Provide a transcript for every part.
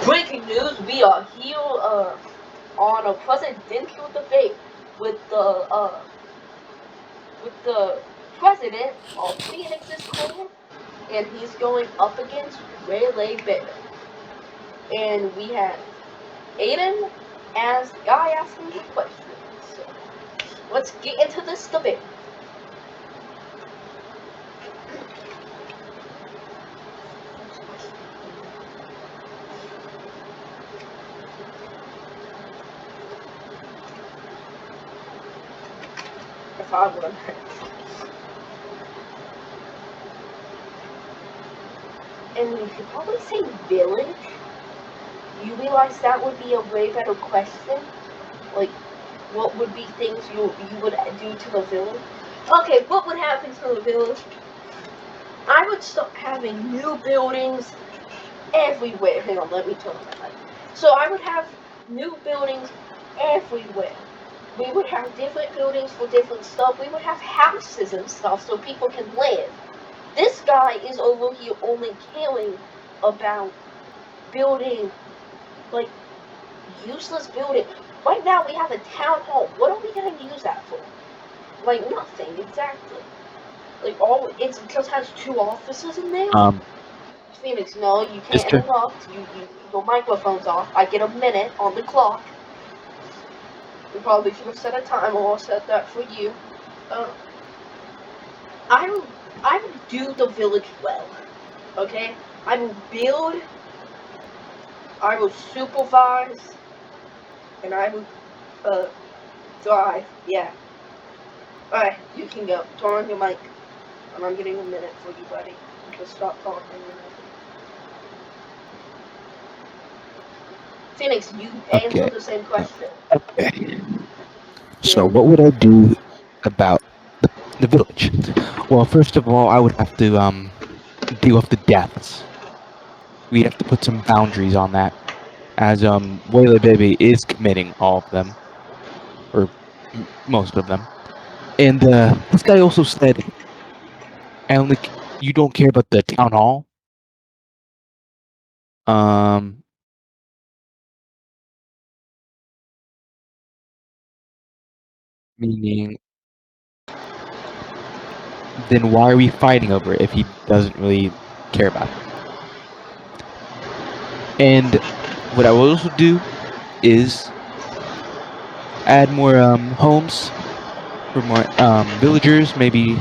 Breaking news: we are here on a presidential debate with the president of Phoenix's clan, and he's going up against Rayleigh Bear. And we have Aiden as the guy asking the questions. So let's get into this debate. If I would. And you should probably say village. You realize that would be a way better question? Like, what would be things you would do to the village? Okay, what would happen to the village? I would start having new buildings everywhere. Hang on, let me turn on my light. So I would have new buildings everywhere. We would have different buildings for different stuff. We would have houses and stuff so people can live. This guy is over here only caring about building, like, useless building. Right now we have a town hall. What are we going to use that for? Like, nothing, exactly. Like, it just has 2 offices in there? Phoenix, no, you can't Mister? interrupt. Your microphone's off. I get a minute on the clock. We probably should have set a timer or set that for you. I would do the village well. Okay? I will build, I will supervise, and I will drive. Yeah. Alright, you can go. Turn on your mic. And I'm getting a minute for you, buddy. Just stop talking. Phoenix, you answer the same question. Okay. So what would I do about the village? Well, first of all, I would have to deal with the deaths. We'd have to put some boundaries on that, as Waylay Baby is committing all of them, or most of them. And this guy also said, "And like, you don't care about the town hall." Meaning, then why are we fighting over it if he doesn't really care about it? And what I will also do is add more homes for more villagers, maybe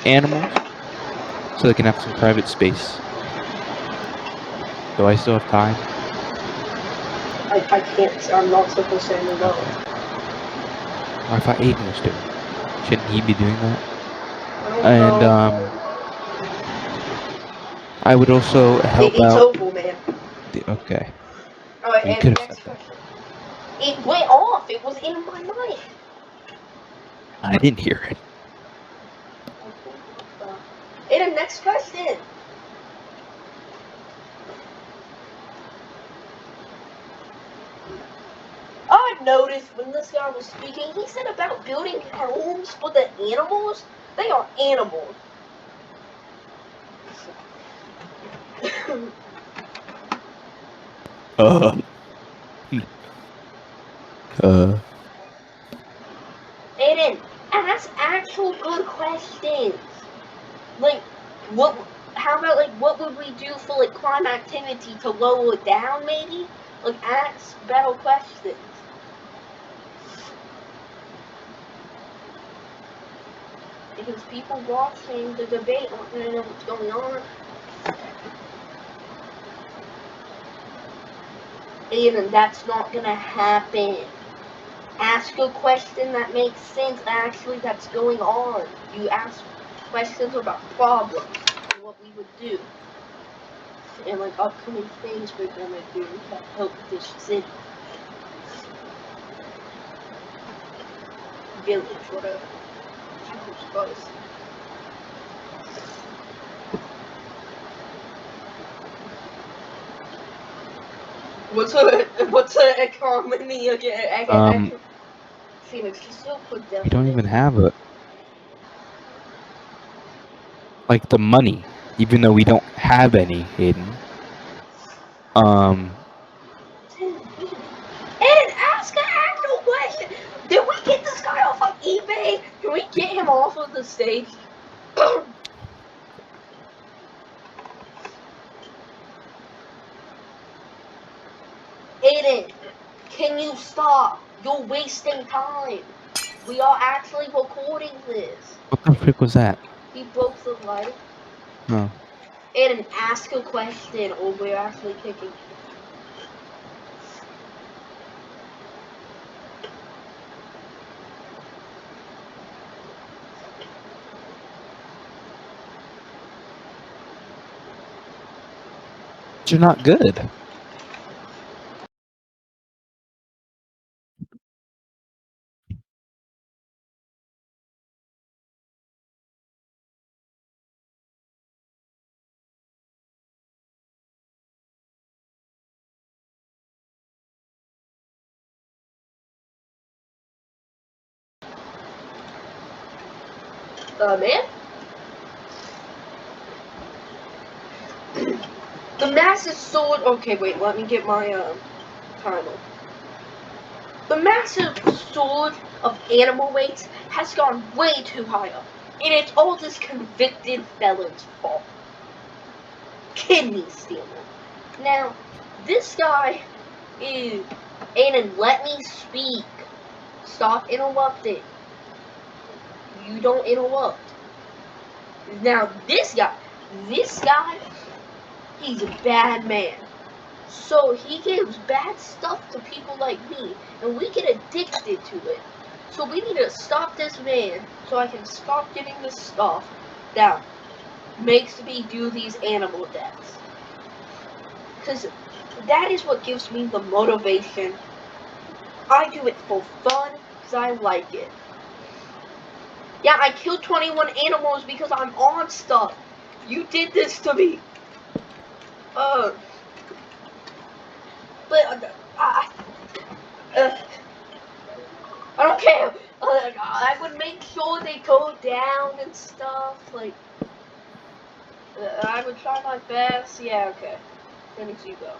animals, so they can have some private space. Do I still have time? I can't. I'm not supposed to say no. Okay. What if Aiden was doing? Shouldn't he be doing that? And I would also help It's out. over, man. Okay. Alright, You and could have said next that. question. It went off. It was in my mind. I didn't hear it. Aiden, next question. I noticed when this guy was speaking, he said about building homes for the animals. They are animals. Aiden, ask actual good questions. Like, what? How about like what would we do for like crime activity to lower it down? Maybe like ask better questions. Because people watching the debate aren't gonna know what's going on. And that's not gonna happen. Ask a question that makes sense actually that's going on. You ask questions about problems and what we would do. And like upcoming things we're gonna do to help this city. Village, whatever. What's a economy again? Phoenix, just so quick We don't even have like the money, even though we don't have any, Aiden. debate. Can we get him off of the stage? Aiden, can you stop? You're wasting time. We are actually recording this. What the frick was that? He broke the light. No. Aiden, ask a question or we're actually kicking you. You're not good. Man? The massive sword. Okay, wait, let me get my timer. The massive sword of animal weights has gone way too high up, and it's all this convicted felon's fault. Kidney stealing. Now, this guy is. Aiden, let me speak. Stop interrupting. You don't interrupt. Now, this guy, he's a bad man. So he gives bad stuff to people like me, and we get addicted to it. So we need to stop this man so I can stop giving this stuff that makes me do these animal deaths. Because that is what gives me the motivation. I do it for fun because I like it. Yeah, I killed 21 animals because I'm on stuff. You did this to me. But I don't care. I would make sure they go down and stuff. Like, I would try my best. Yeah, okay. Fynix, you go.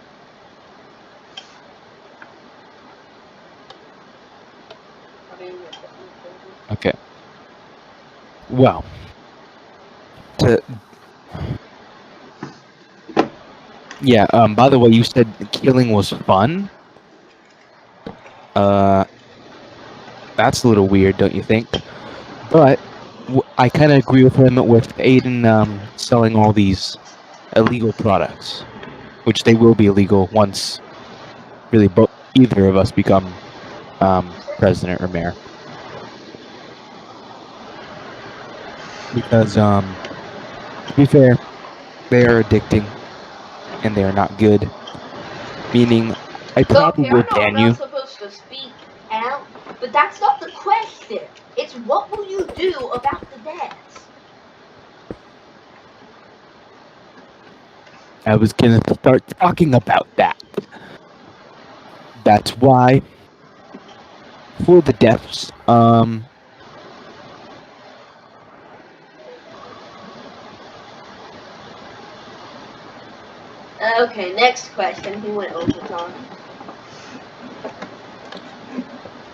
Okay. Well. Yeah, by the way, you said killing was fun. That's a little weird, don't you think? But I kind of agree with him with Aiden selling all these illegal products, which they will be illegal once really either of us become president or mayor. Because to be fair, they are addicting and they are not good. Meaning, I probably Okay, will I know I'm ban not you. supposed to speak out, but that's not the question. It's what will you do about the deaths? I was gonna start talking about that. That's why, for the deaths, Okay, next question. He went overtime.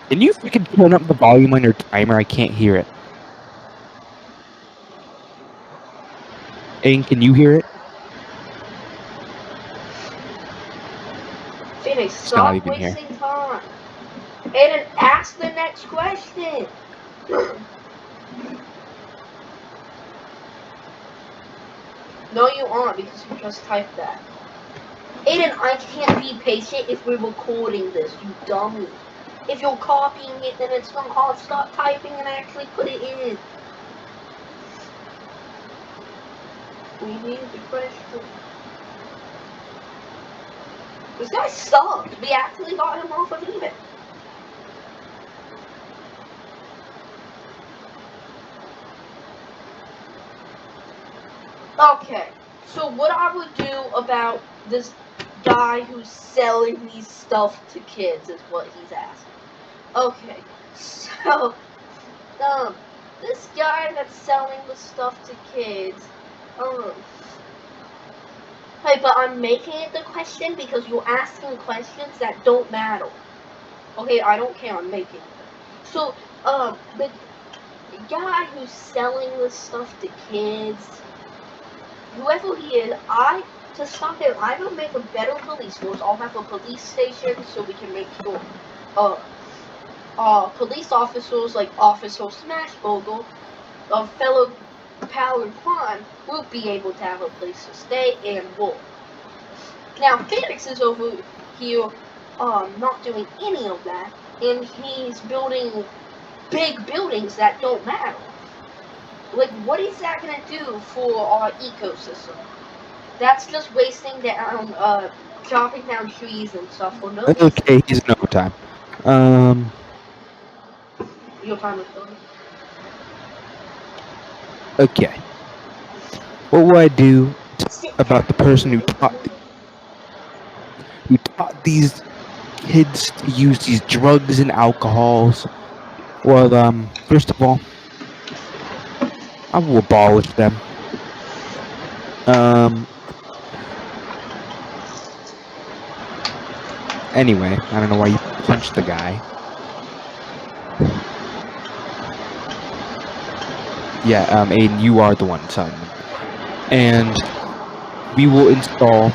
can you freaking turn up the volume on your timer? I can't hear it. Aiden, can you hear it? Fynix, It's not stop even here. wasting time. Aiden, ask the next question. No, you aren't because you just typed that. Aiden, I can't be patient if we're recording this, you dummy. If you're copying it, then it's gonna hard stop typing and actually put it in. We need the question. This guy sucks. We actually got him off of eBay. Okay, so what I would do about this guy who's selling these stuff to kids is what he's asking. Okay, so, this guy that's selling the stuff to kids, hey, but I'm making it the question because you're asking questions that don't matter. Okay, I don't care, I'm making it. So, guy who's selling this stuff to kids, whoever he is, to stop him, I will make a better police force. I'll have a police station so we can make sure uh, police officers like Officer Smashbogle of fellow powered crime will be able to have a place to stay and work. Now Fynix is over here not doing any of that, and he's building big buildings that don't matter. Like, what is that gonna do for our ecosystem? That's just wasting down, chopping down trees and stuff for no reason. Okay, he's in overtime. Um, You're fine with that? okay. What will I do Sit about the down. person who taught these kids to use these drugs and alcohols? Well, first of all, I will abolish them. Um, anyway, I don't know why you punched the guy. Yeah, Aiden, you are the one telling them. And we will install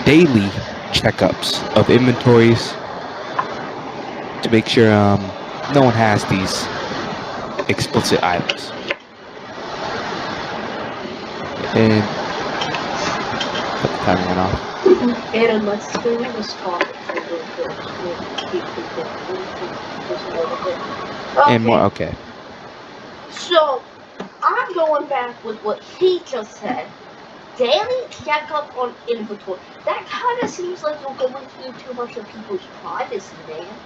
daily checkups of inventories to make sure no one has these explicit items. And cut the timer went off. And let's stay on this topic for a little bit. We'll keep it just a little bit. And more. Okay, Okay. so I'm going back with what he just said. Daily checkup on inventory. That kind of seems like you're going through too much of people's privacy, man.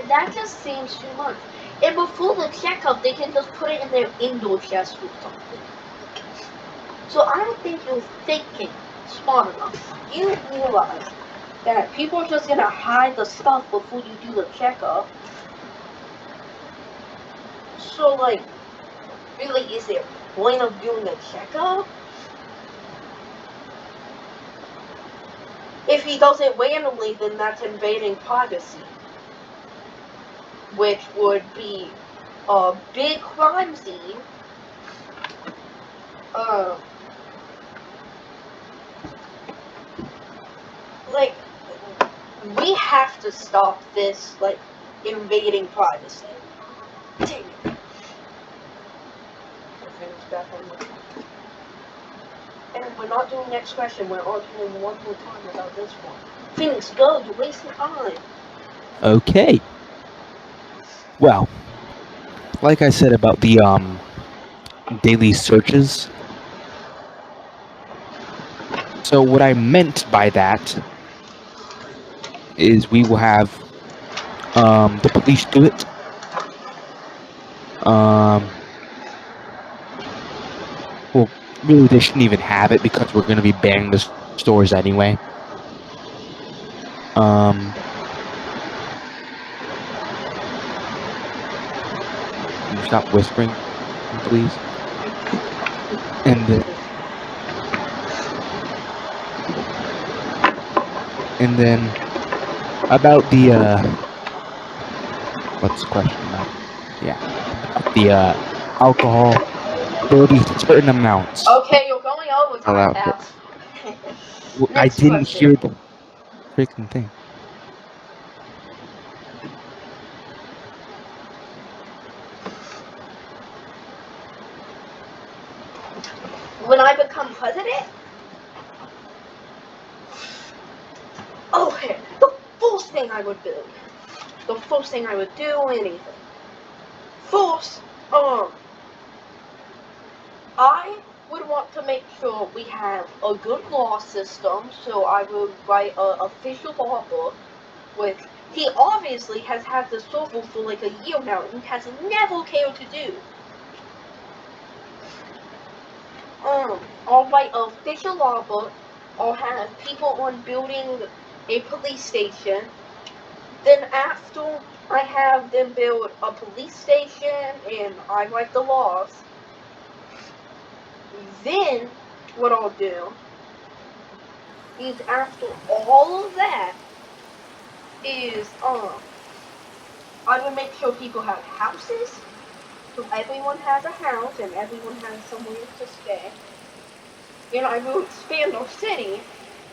That just seems too much. And before the checkup, they can just put it in their indoor chest or something. So I don't think you're thinking smart enough. You realize that people are just gonna hide the stuff before you do the checkup. So, like, really, is there a point of doing a checkup? If he does it randomly, then that's invading privacy, which would be a big crime scene. Uh, like, we have to stop this, like, invading privacy. Dang it. And we're not doing next question, we're arguing one more time about this one. Fynix, go, you're wasting time. Okay. Well, like I said about the daily searches. So what I meant by that is we will have the police do it. Well, really, they shouldn't even have it because we're going to be banning the stores anyway. Can you stop whispering, please? And then about the what's the question about? Yeah, about the alcohol. There will be certain amounts Okay, you're going overtime, allowed for. pal. I Next didn't question. hear the freaking thing. When I become president, okay, the first thing I would build, the first thing I would do, anything. First, I would want to make sure we have a good law system, so I would write an official law book with. He obviously has had this novel for like a year now and has never cared to do. I'll write an official law book. I'll have people on building a police station. Then after I have them build a police station and I write the laws, then what I'll do is after all of that is I would make sure people have houses, so everyone has a house and everyone has somewhere to stay. And I will expand our city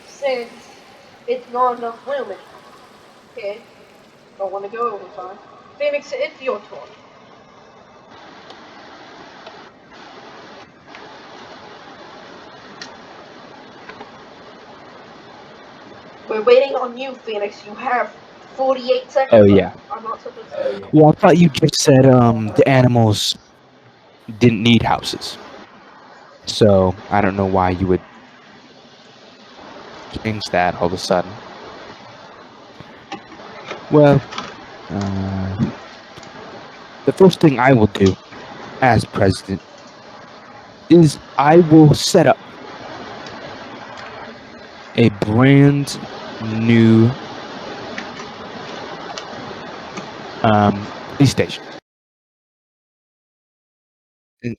since it's not enough room anymore. Okay? Don't want to go over time. Phoenix, it's your turn. We're waiting on you, Phoenix. You have 48 seconds Oh left. yeah. I'm not supposed to. Well, I thought you just said the animals didn't need houses. So I don't know why you would change that all of a sudden. Well, the first thing I will do as president is I will set up a brand new police station. And,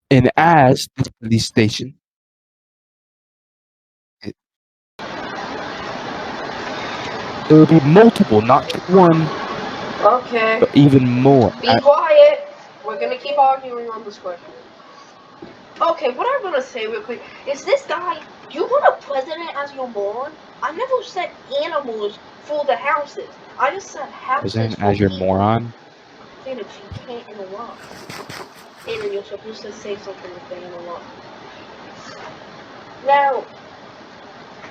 and as this police station, it, there will be multiple, not just one, Okay. but even more. Be quiet. We're gonna keep arguing on this question. Okay, what I want to say real quick is this guy, you want a president as your moron? I never said animals for the houses. I just said houses President for as your people. moron. Phoenix, you can't interrupt. Aiden, you're supposed to say something if they interrupt. Now,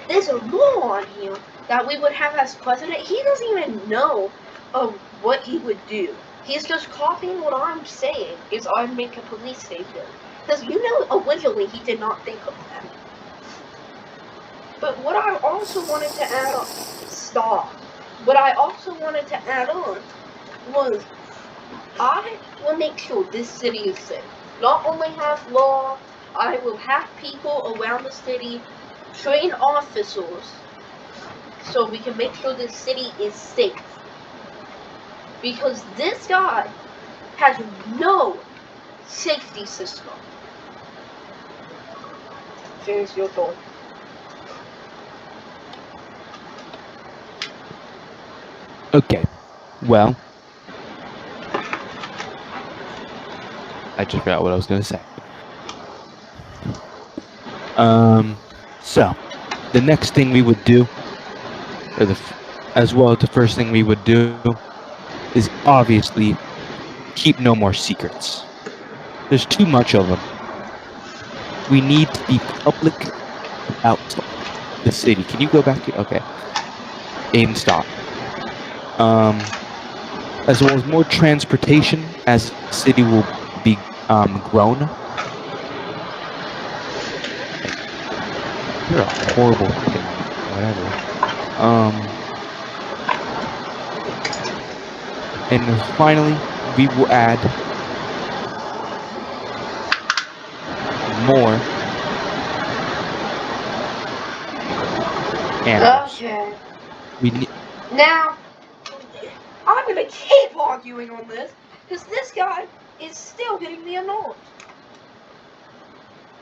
there's a moron here that we would have as president. He doesn't even know of what he would do. He's just copying what I'm saying is I'd make a police station. Because you know originally he did not think of that. But what I also wanted to add on, stop. What I also wanted to add on was I will make sure this city is safe. Not only have law, I will have people around the city, train officers, so we can make sure this city is safe. Because this guy has no safety system. Finish your thought. Okay. Well, I just forgot what I was going to say. So the next thing we would do, or as well as the first thing we would do, is obviously keep no more secrets. There's too much of them. We need to be public about the city. Can you go back to okay? Aim stop. As well as more transportation as the city will be grown. You're a horrible freaking whatever. And finally, we will add more animals. Okay. We need. Now, I'm gonna keep arguing on this, because this guy is still getting me annoyed.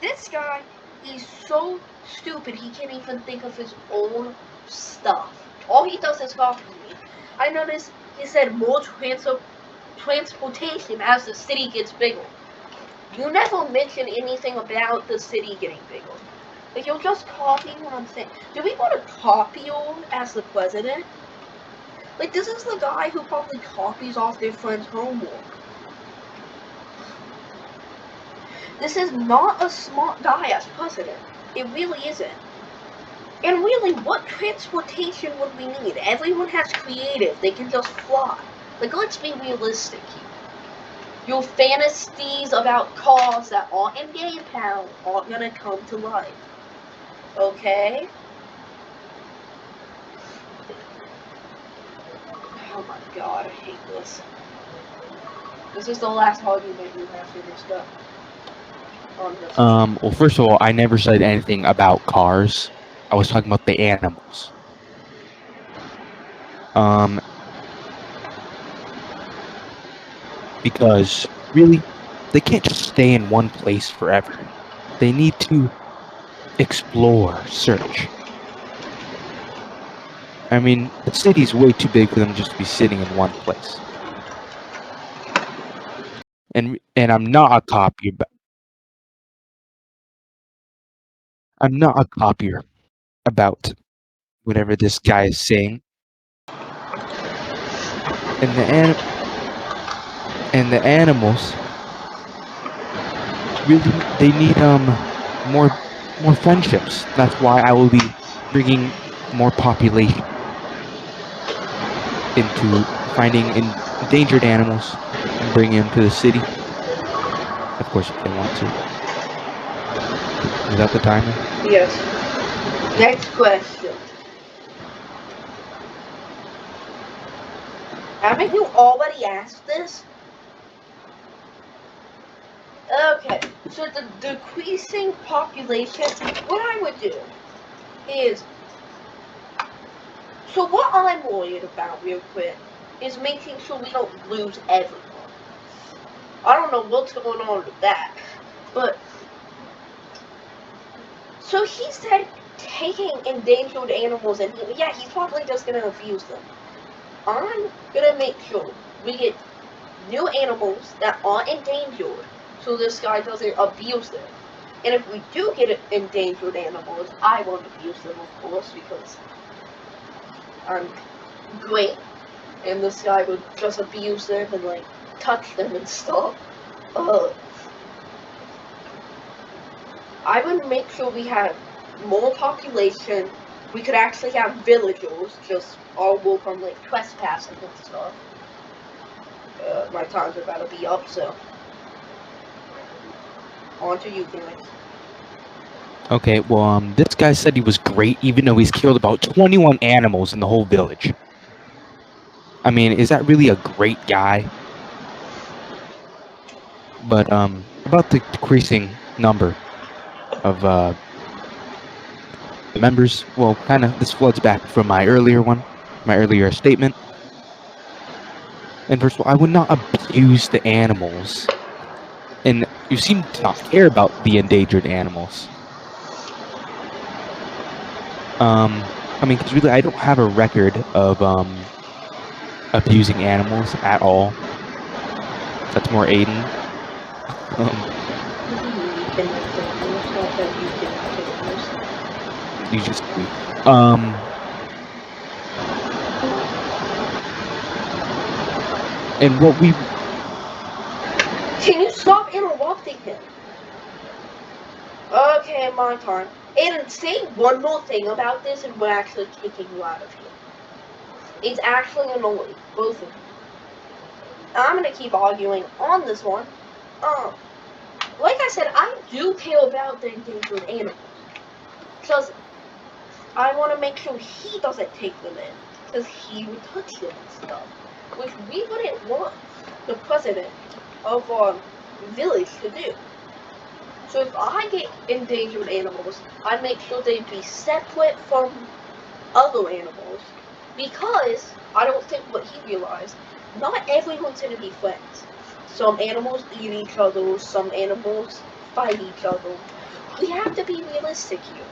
This guy is so stupid he can't even think of his own stuff. All he does is copy me. I noticed he said more transportation as the city gets bigger. You never mention anything about the city getting bigger. Like, you're just copying what I'm saying. Do we want to copy you as the president? Like, this is the guy who probably copies off their friend's homework. This is not a smart guy as president. It really isn't. And really, what transportation would we need? Everyone has creative. They can just fly. Like, let's be realistic here. Your fantasies about cars that aren't in Game Pound aren't gonna come to life. Okay? Oh my god, I hate this. This is the last argument we have finished up on this. Well, first of all, I never said anything about cars. I was talking about the animals. Because really, they can't just stay in one place forever. They need to explore, search. I mean, the city's way too big for them just to be sitting in one place. And I'm not a copier, but I'm not a copier about whatever this guy is saying. And the animals really they need more more friendships. That's why I will be bringing more population into finding endangered animals and bringing them to the city. Of course, if they want to. Is that the timer? Yes. Next question. Haven't you already asked this? Okay, so the decreasing population, what I would do is, so what I'm worried about real quick is making sure we don't lose everyone. I don't know what's going on with that, but, so he said taking endangered animals and, yeah, he's probably just gonna abuse them. I'm gonna make sure we get new animals that aren't endangered so this guy doesn't abuse them. And if we do get endangered animals, I won't abuse them, of course, because I'm great. And this guy would just abuse them and, like, touch them and stuff. I would make sure we have more population. We could actually have villagers just all work on, like, trespassing and stuff. My time's about to be up, so on to you, Fynix. Okay, well, this guy said he was great, even though he's killed about 21 animals in the whole village. I mean, is that really a great guy? But about the decreasing number of members, well, kind of this floods back from my earlier statement. And first of all, I would not abuse the animals, and you seem to not care about the endangered animals. I mean, because really, I don't have a record of abusing animals at all. That's more Aiden. You just do. And what we Can you stop interrupting him? Okay, my turn. And say one more thing about this, and we're actually kicking you out of here. It's actually annoying, both of you. I'm gonna keep arguing on this one. Like I said, I do care about the endangered animals. Because I want to make sure he doesn't take them in. Because he would touch them and stuff. Which we wouldn't want the president of our village to do. So if I get endangered animals, I'd make sure they'd be separate from other animals. Because I don't think what he realized, not everyone's going to be friends. Some animals eat each other, some animals fight each other. We have to be realistic here.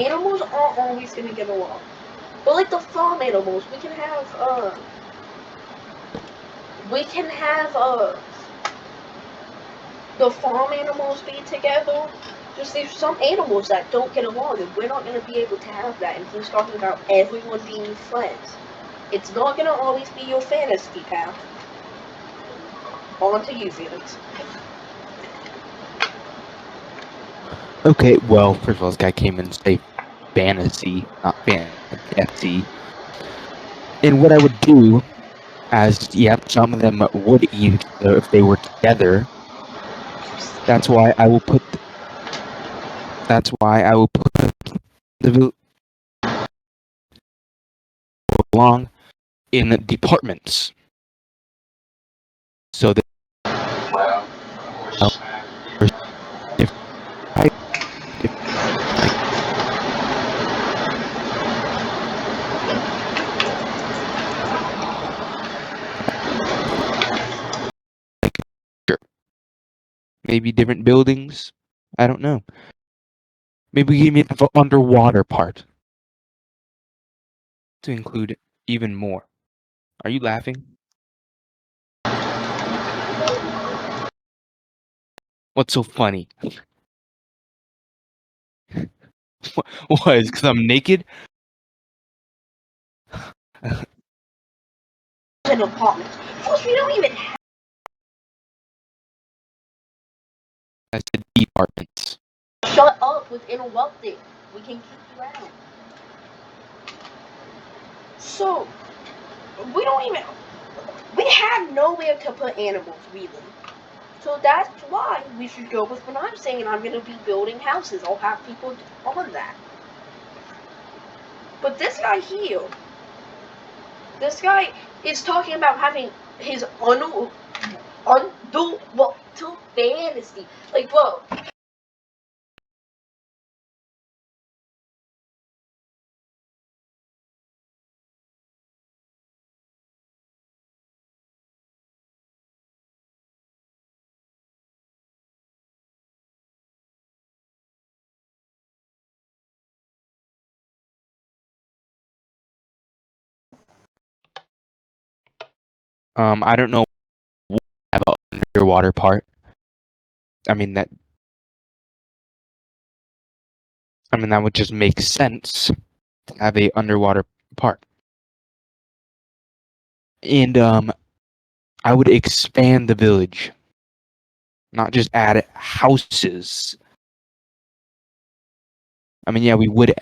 Animals aren't always going to get along. But like the farm animals, we can have the farm animals be together. Just there's some animals that don't get along, and we're not going to be able to have that. And he's talking about everyone being friends. It's not going to always be your fantasy path. On to you, Felix. Okay, well, first of all, this guy came in and say fantasy, not fantasy. And what I would do, as some of them would eat if they were together. That's why I will put. That's why I will put the along in departments, so that if I if like like sure, maybe different buildings. I don't know. Maybe give me the underwater part. to include even more. Are you laughing? What's so funny? What? Is because I'm naked? An apartment. Plus, we don't even have. I said departments. Shut up with interrupting. We can keep you out. So, we don't even. We have nowhere to put animals, really. So that's why we should go with what I'm saying. I'm going to be building houses. I'll have people on that. But this guy here, this guy is talking about having his underwater fantasy. Like, bro. I don't know what about underwater part. I mean that would just make sense to have a underwater part. And I would expand the village, not just add houses. I mean, yeah, we would.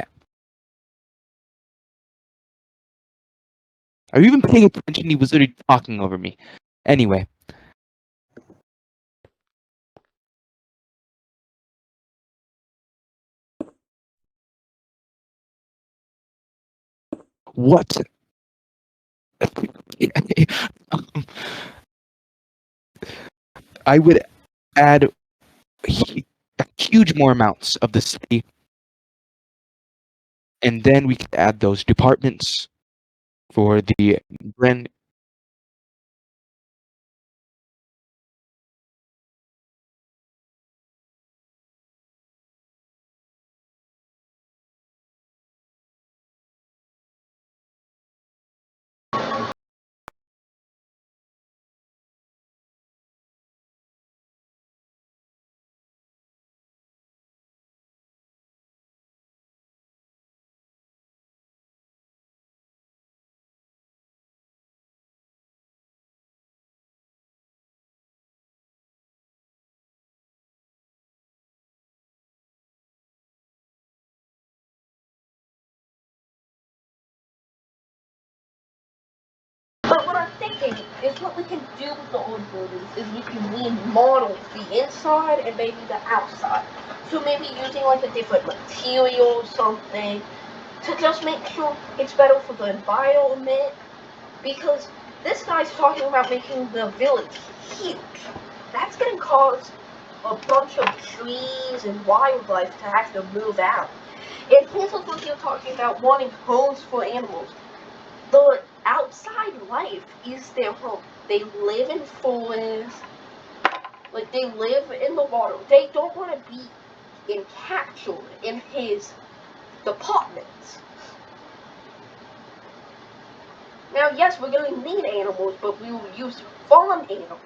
Are you even paying attention? He was literally talking over me. Anyway. What? I would add huge more amounts of the city, and then we could add those departments for the brand. But what I'm thinking is what we can do with the old buildings is we can remodel the inside and maybe the outside. So maybe using like a different material or something to just make sure it's better for the environment. Because this guy's talking about making the village huge. That's going to cause a bunch of trees and wildlife to have to move out. And here's what you're talking about wanting homes for animals. The outside life is their home. They live in forests, like they live in the water. They don't want to be encapsulated in his departments. Now, yes, we're going to need animals, but we will use farm animals.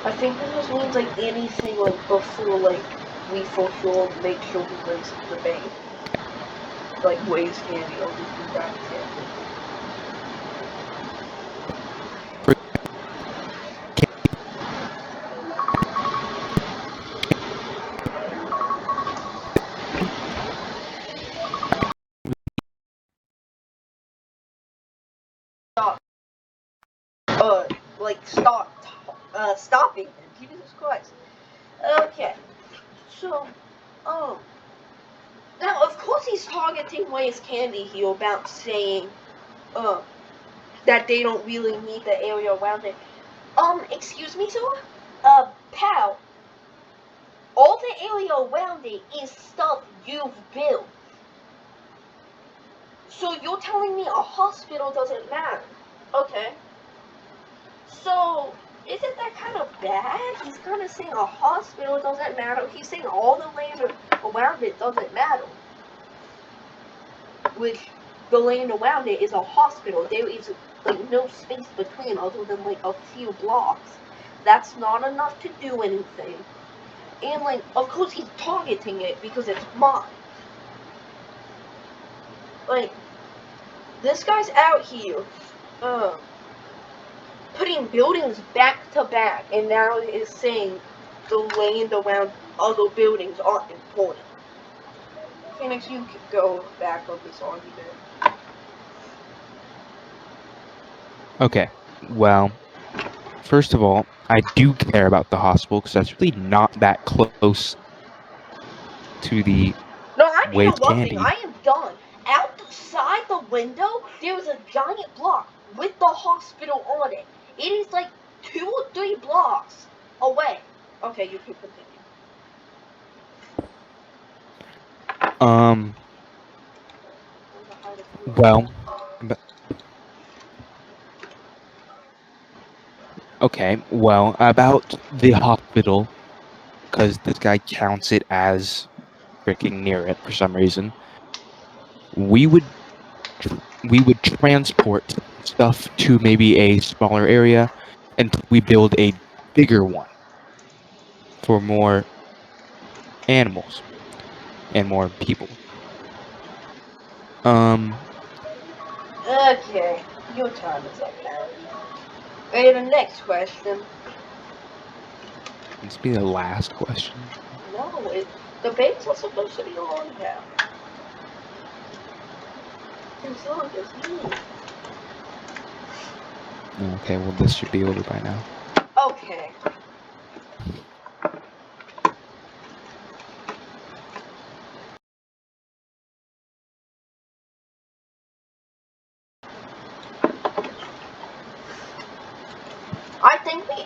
I think this just means like anything like before like we for sure make sure we raise the bank. Like ways candy or we do that candy. uh, like stopping him. Jesus Christ. Okay, so, um, now of course he's targeting Ray's Candy here about saying, uh, that they don't really need the area around it. Excuse me, sir? Pal, all the area around it is stuff you've built. So you're telling me a hospital doesn't matter? Okay. So, isn't that kind of bad? He's kind of saying a hospital doesn't matter. He's saying all the land around it doesn't matter. Which, the land around it is a hospital. There is, like, no space between other than, like, a few blocks. That's not enough to do anything. And, like, of course he's targeting it because it's mine. Like, this guy's out here, putting buildings back to back, and now is saying the land around other buildings aren't important. Fynix, you could go back on this argument. Okay. Well, first of all, I do care about the hospital because that's really not that close to the No, I'm Wade's interrupting. Candy. I am done. Outside the window, there is a giant block with the hospital on it. It is like 2 or 3 blocks away. Okay, you can continue. Well, okay, well, about the hospital, because this guy counts it as freaking near it for some reason, we would transport stuff to maybe a smaller area until we build a bigger one for more animals and more people. Okay, your time is up now. And the next question. This be the last question. No, debates are supposed to be long now. As long as me. Okay, well, this should be over by now. Okay. I think we.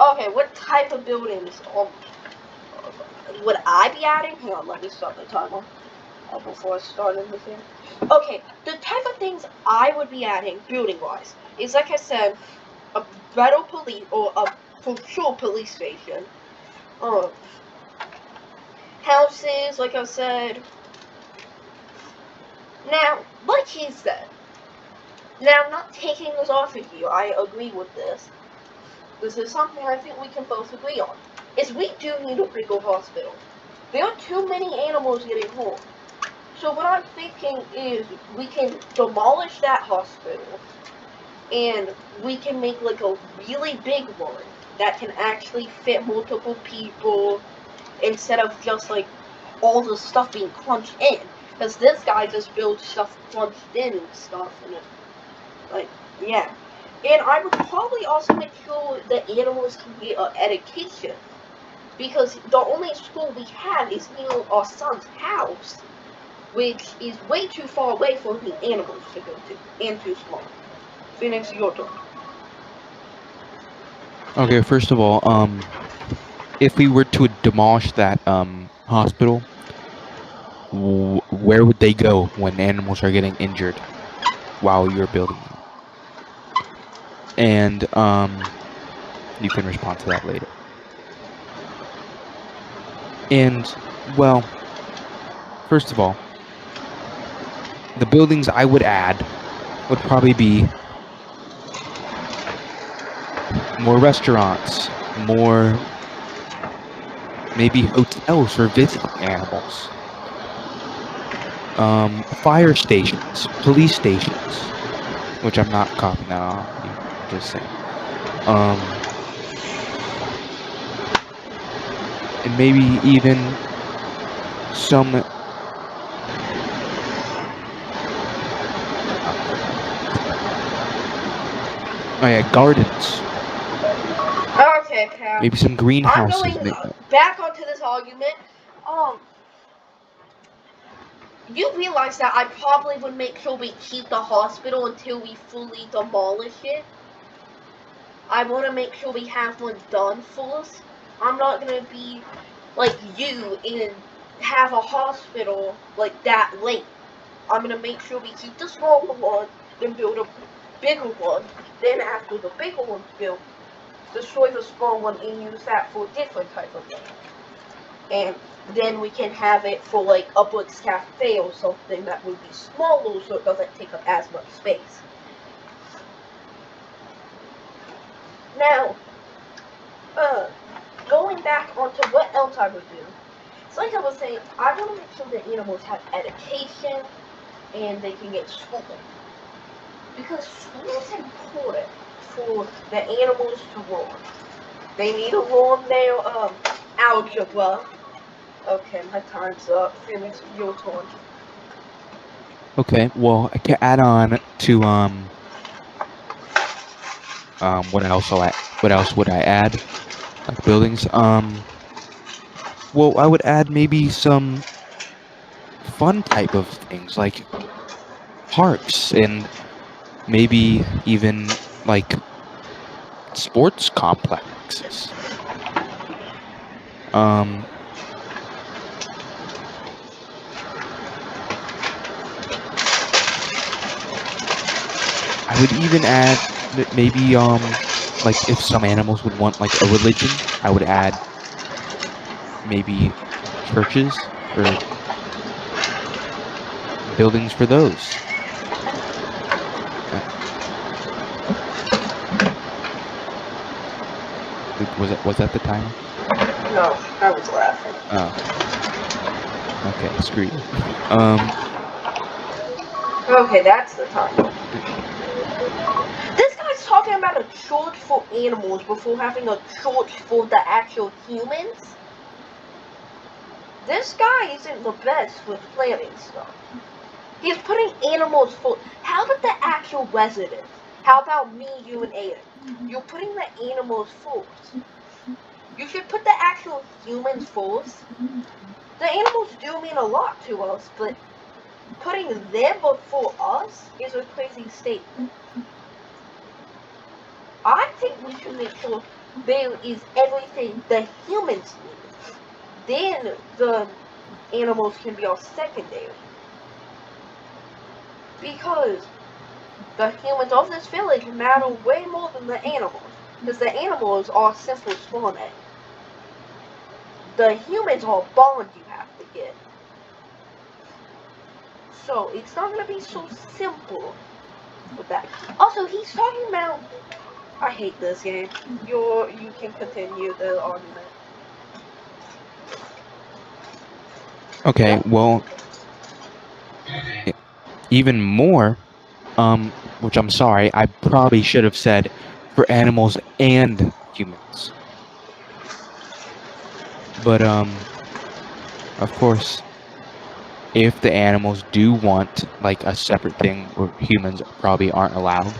Okay, what type of buildings would I be adding? Hang on, let me start the timer before I start anything. Okay, the type of things I would be adding, building-wise, is like I said, a better police or a for sure police station. Houses, like I said. Now, like he said. Now, I'm not taking this off of you. I agree with this. This is something I think we can both agree on. Is we do need a bigger hospital. There are too many animals getting home. So what I'm thinking is we can demolish that hospital and we can make like a really big one that can actually fit multiple people instead of just like all the stuff being crunched in. Because this guy just builds stuff crunched in and stuff and it, like, yeah. And I would probably also make sure the animals can get an education. Because the only school we have is near our son's house, which is way too far away for the animals to go to, and too small. Fynix, your turn. Okay, first of all, if we were to demolish that hospital, where would they go when animals are getting injured while you're building that? And you can respond to that later. And well, first of all, the buildings I would add would probably be more restaurants, more maybe hotels for visiting animals, fire stations, police stations, which I'm not copying that off you. I'm just saying. And maybe even some. Oh yeah, gardens. Okay, Pam. Maybe some I'm going greenhouses. back onto this argument. Um, you realize that I probably would make sure we keep the hospital until we fully demolish it. I want to make sure we have one done first. I'm not gonna be like you and have a hospital like that late. I'm gonna make sure we keep the smaller one, then build a bigger one. Then after the bigger one's built, destroy the small one and use that for a different type of thing. And then we can have it for like a Brooks Cafe or something that would be smaller so it doesn't take up as much space. Now, going back onto what else I would do. It's like I was saying, I want to make sure that animals have education and they can get school. Because school is important for the animals to learn. They need to learn their algebra. Okay, my time's up. Fynix, your turn. Okay, well, I can add on to what else would I add? Like buildings. Well, I would add maybe some fun type of things like parks and maybe even like sports complexes. Um, I would even add maybe like if some animals would want like a religion, I would add maybe churches or buildings for those. Uh, was that the timer? No, I was laughing. Oh, okay. Screw you. Um, Okay, that's the time. This guy's talking about a church for animals before having a church for the actual humans. This guy isn't the best with planning stuff. He's putting animals for. How about the actual residents? How about me, you, and Aiden? You're putting the animals first. You should put the actual humans first. The animals do mean a lot to us, but putting them before us is a crazy statement. I think we should make sure there is everything the humans need. Then the animals can be our secondary. Because the humans of this village matter way more than the animals. Because the animals are simple spawning. The humans are a bond you have to get. So it's not going to be so simple with that. Also, he's talking about. I hate this game. You can continue the argument. okay. Well, even more. Which I'm sorry, I probably should have said for animals and humans. But of course, if the animals do want like a separate thing where humans probably aren't allowed,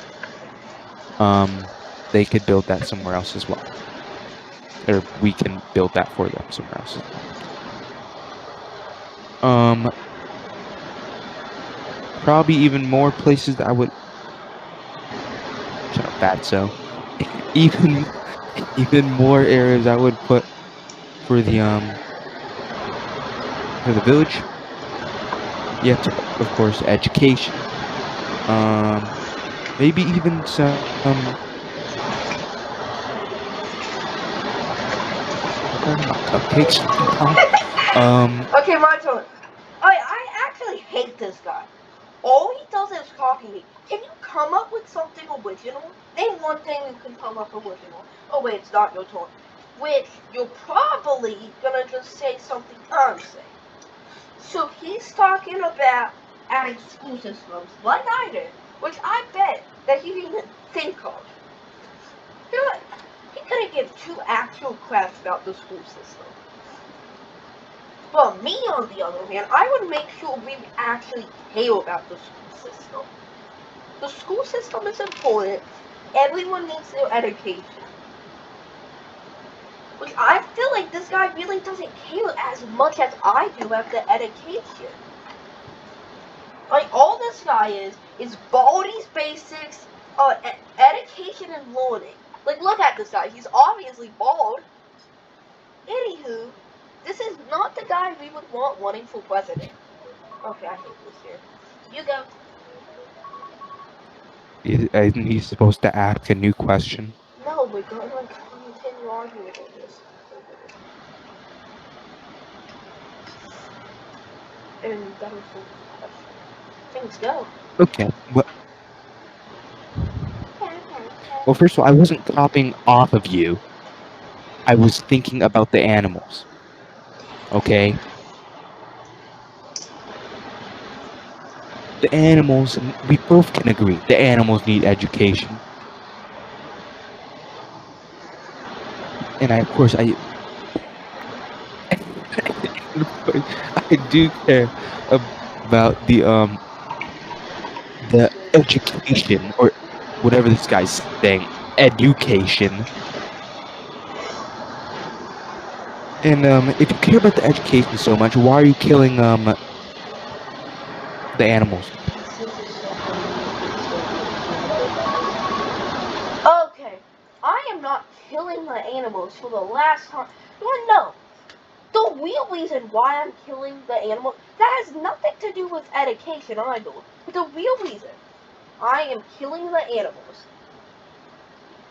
they could build that somewhere else as well, or we can build that for them somewhere else as well. Um, Probably even more places that I would shut up, Fatso. even even more areas I would put for the village. You have to, of course, education. Um, Maybe even some. Are we talking about cupcakes now? Um, Okay, my turn. I actually hate this guy. All he does is copy me. Can you come up with something original? Name one thing you can come up original. Oh wait, it's not your turn. Which you're probably gonna just say something I'm saying. So he's talking about adding school systems like I did, which I bet that he didn't even think of. Good. He couldn't give two actual craps about the school system. Well, me, on the other hand, I would make sure we actually care about the school system. The school system is important, everyone needs their education. Which I feel like this guy really doesn't care as much as I do about the education. Like, all this guy is Baldi's basics, education and learning. Like, look at this guy. He's obviously bald. Anywho, this is not the guy we would want running for president. Okay, I hate this here. You go. Isn't he supposed to ask a new question? No, we're going to continue arguing on this. And that was the question. Things go. Okay. Well, first of all, I wasn't copying off of you. I was thinking about the animals. Okay? The animals, we both can agree, the animals need education. And of course, I do care about the education, or whatever this guy's saying, education. And if you care about the education so much, why are you killing the animals? Okay, I am not killing the animals for the last time. Well, no. The real reason why I'm killing the animals, that has nothing to do with education either. But the real reason I am killing the animals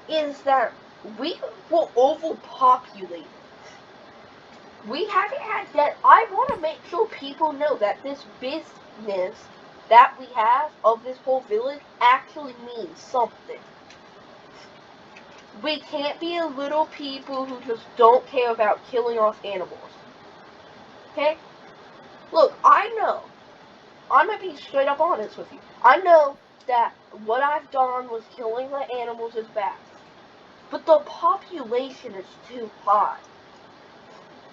is that we were overpopulated. We haven't had that. I want to make sure people know that this business that we have of this whole village actually means something. We can't be a little people who just don't care about killing off animals. Okay? Look, I know. I'm gonna be straight up honest with you. I know that what I've done with killing the animals is bad. But the population is too high.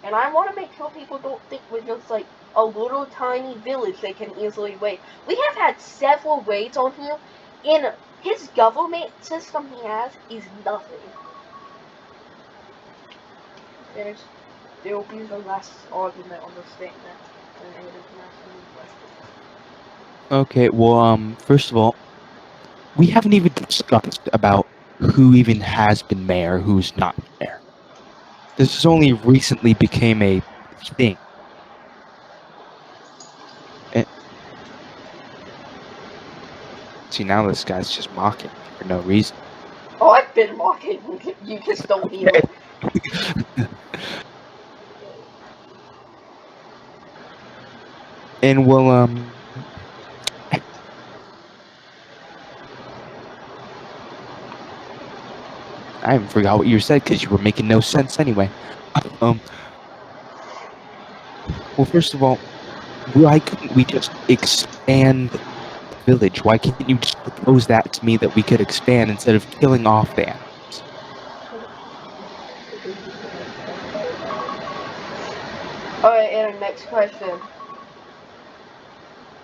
And I want to make sure people don't think we're just like a little tiny village they can easily raid. We have had several raids on here, and his government system he has is nothing. There will be the last argument on the statement. Okay, well, first of all, we haven't even discussed about who even has been mayor, who's not mayor. This has only recently became a thing. And see, now this guy's just mocking me for no reason. Oh, I've been mocking. You just don't hear it. And well, I even forgot what you said because you were making no sense anyway. Um, well, first of all, why couldn't we just expand the village? Why can't you just propose that to me that we could expand instead of killing off the animals? Alright, and next question.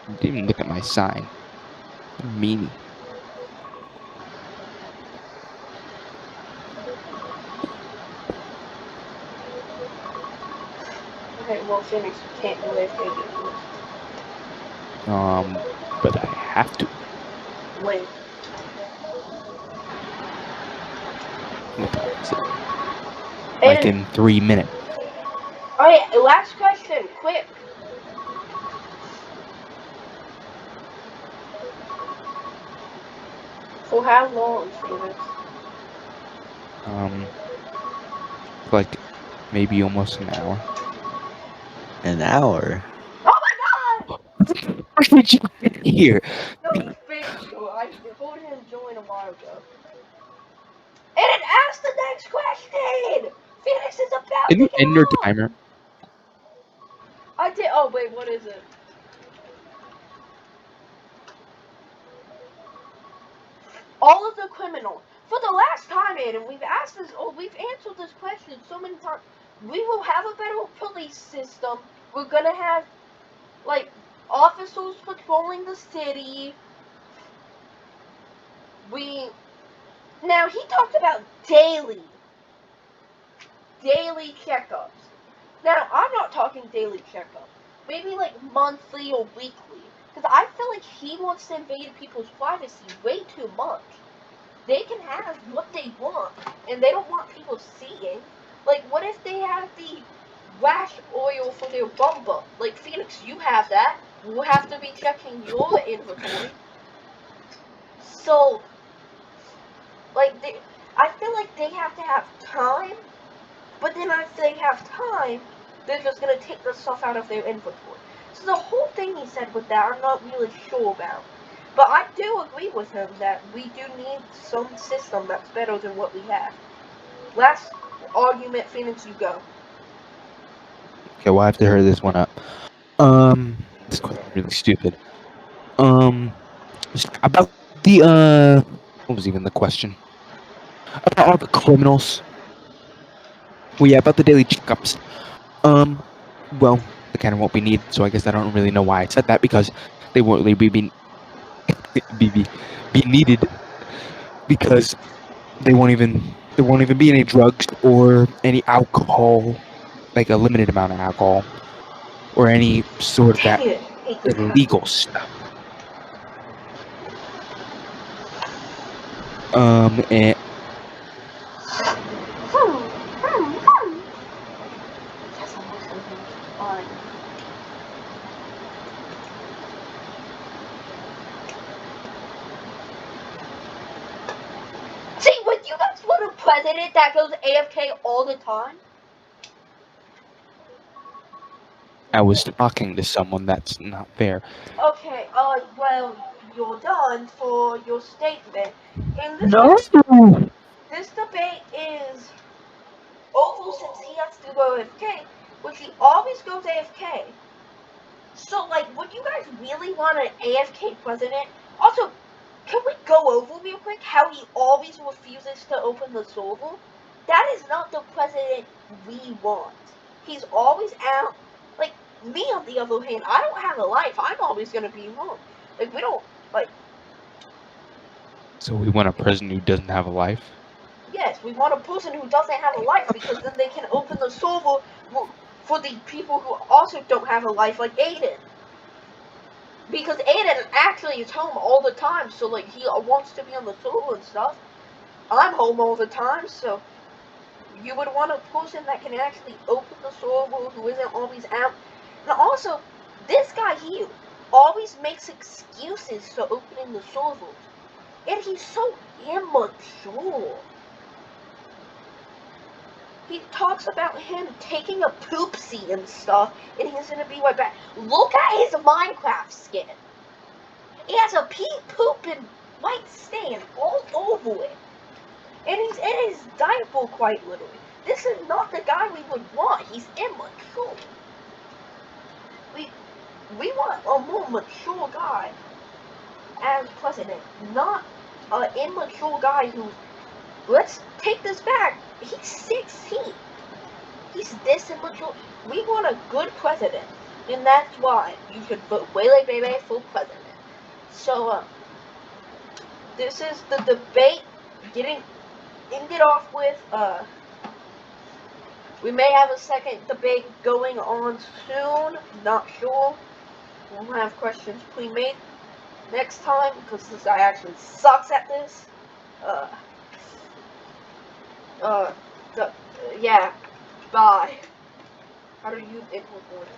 You didn't even look at my sign. What a meanie. Okay, well, Fynix can't do it. But I have to. Wait. What time is it? Like And in 3 minutes. alright, last question, quick. For how long, Fynix? Like maybe almost an hour. An hour? Oh my god! Where did you get here? No, Fynix, I told him to join a while ago. And it asked the next question! Fynix is about Can to you get end your out! timer? I did. Oh, wait, what is it? All of the criminals. For the last time, Aiden, we've asked this, or we've answered this question so many times. We will have a better police system. We're gonna have, like, officers patrolling the city. Now, he talked about daily checkups. Now, I'm not talking daily checkups. Maybe like monthly or weekly. Because I feel like he wants to invade people's privacy way too much. They can have what they want, and they don't want people seeing. Like, what if they have the wash oil for their bumper? Like, Fynix, you have that. We'll have to be checking your inventory. So, like, I feel like they have to have time, but then if they have time, they're just gonna take the stuff out of their inventory. So the whole thing he said with that, I'm not really sure about. But I do agree with him that we do need some system that's better than what we have. Last argument, Phoenix, you go. Okay, well I have to hurry this one up. This question really stupid. About the what was even the question? About all the criminals. Well, yeah, about the daily checkups. Well, the kind of won't be needed, so I guess I don't really know why I said that because they won't really be needed because there won't even be any drugs or any alcohol, like a limited amount of alcohol or any sort of Dang that it, I hate this kind. illegal stuff. And Yes, I'm listening. Alright. See, would you guys want a president that goes AFK all the time? I was talking to someone. That's not fair. Okay, well, you're done for your statement. And No. this debate is over since he has to go AFK, which he always goes AFK. So, like, would you guys really want an AFK president? Also, can we go over real quick how he always refuses to open the server? That is not the president we want. He's always out. Like, me on the other hand, I don't have a life. I'm always gonna be home. Like, we don't, like, So we want a president who doesn't have a life. yes, we want a person who doesn't have a life because then they can open the server for the people who also don't have a life, like Aiden. Because Aiden actually is home all the time, so like he wants to be on the server and stuff. I'm home all the time, so you would want a person that can actually open the server who isn't always out. And also, this guy here always makes excuses for opening the server. And he's so immature. He talks about him taking a poopsie and stuff, and he's gonna be right back. Look at his Minecraft skin. He has a pee, poop, and white stain all over it. And he's in his diaper quite literally. This is not the guy we would want. He's immature. We want a more mature guy as president, not an immature guy who, let's take this back, he's 16. He's this immature. We want a good president, and that's why you should vote Waylay Bebe for president. So, this is the debate getting ended off with, we may have a second debate going on soon, not sure. We'll have questions pre-made next time, because this guy actually sucks at this. Uh, yeah, bye. How do you implement?